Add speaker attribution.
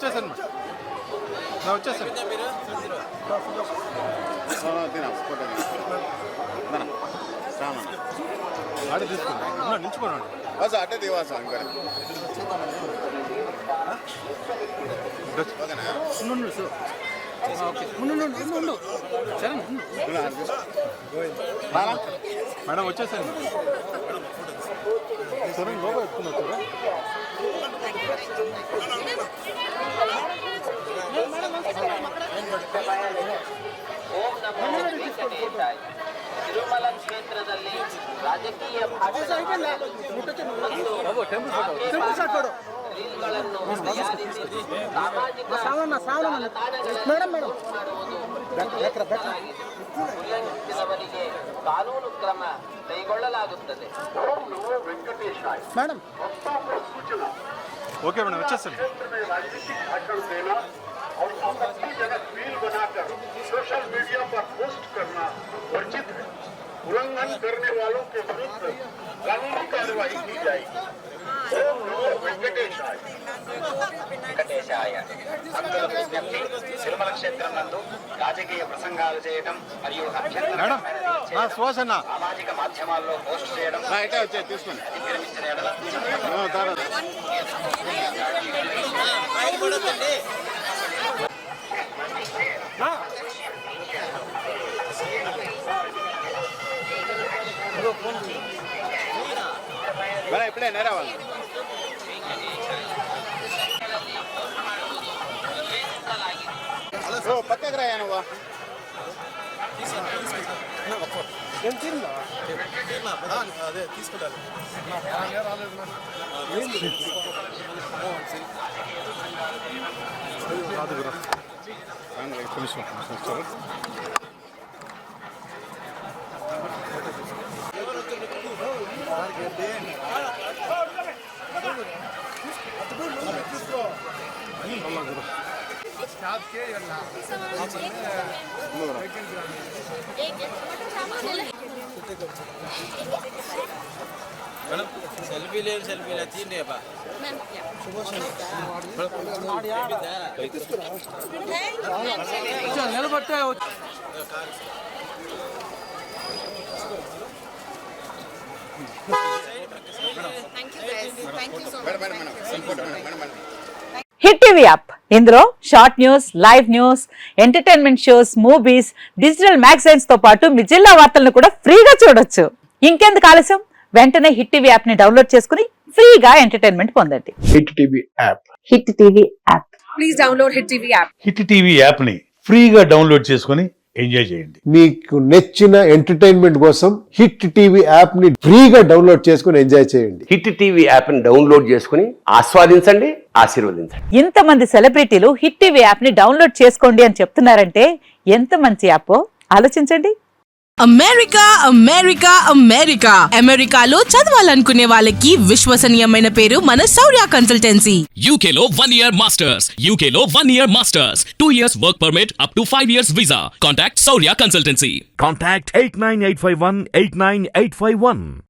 Speaker 1: వచ్చేసాను ఆడే తీసుకున్నా నిల్చుకోండి
Speaker 2: బస్ అట్టే దివాస
Speaker 1: మేడం వచ్చేసాను సరే లోగా ఎత్తుకున్నా
Speaker 3: ತಿರುಮಲ ಕ್ಷೇತ್ರದಲ್ಲಿ ರಾಜಕೀಯ ಉಲ್ಲಂಘಿಸಿದವರಿಗೆ ಕಾನೂನು ಕ್ರಮ ಕೈಗೊಳ್ಳಲಾಗುತ್ತದೆ.
Speaker 1: ఓకే మేడం వచ్చేసాను
Speaker 4: और आपत्तिजनक रील बनाकर सोशल मीडिया पर पोस्ट करना वर्जित है। उल्लंघन करने वालों के विरुद्ध कानूनी कार्रवाई की जाएगी। ओम नमो वेंकटेशाय।
Speaker 5: భక్తుల విజ్ఞప్తి, తిరుమల క్షేత్రం నందు రాజకీయ ప్రసంగాలు చేయడం మరియు సామాజిక మాధ్యమాల్లో పోస్ట్ చేయడం
Speaker 2: తీసుకుని
Speaker 5: అతిక్రమించిన ఎడల
Speaker 2: ఇప్పుడే నేరా వాళ్ళు పక్కకు రాయా నువ్వు
Speaker 1: అదే తీసుకుంటాను सेल्फी ले तीन रे निलबट्टे
Speaker 6: హిట్ టీవీ యాప్ ఇందులో short news, live news, entertainment shows, movies, digital magazines తో పాటు మీ జిల్లా వార్తలను కూడా ఫ్రీగా చూడొచ్చు. ఇంకెందుకు ఆలస్యం, వెంటనే హిట్ టీవీ యాప్ ని డౌన్లోడ్ చేసుకుని ఫ్రీగా ఎంటర్టైన్మెంట్ పొందండి.
Speaker 7: Hit TV app.
Speaker 6: Hit TV app.
Speaker 8: Please download hit TV app.
Speaker 7: Hit TV app ని ఫ్రీగా డౌన్లోడ్ చేసుకుని ఎంజాయ్ చేయండి.
Speaker 9: మీకు నచ్చిన ఎంటర్టైన్మెంట్ కోసం హిట్ టీవీ యాప్ ని ఫ్రీగా డౌన్లోడ్ చేసుకుని ఎంజాయ్ చేయండి.
Speaker 10: హిట్ టీవీ యాప్ ని డౌన్లోడ్ చేసుకుని ఆస్వాదించండి, ఆశీర్వదించండి.
Speaker 6: ఇంతమంది సెలబ్రిటీలు హిట్ టీవీ యాప్ ని డౌన్లోడ్ చేసుకోండి అని చెప్తున్నారంటే ఎంత మంచి యాప్ ఆలోచించండి.
Speaker 8: అమెరికా అమెరికా అమెరికా అమెరికాలో చదవాలనుకునే వాళ్ళకి విశ్వసనీయమైన పేరు మన శౌర్య కన్సల్టెన్సీ.
Speaker 11: UK లో 1 year masters, UK లో 1 year masters, 2 years work permit up to 5 years visa. Contact Saurya Consultancy.
Speaker 12: Contact 89851 89851.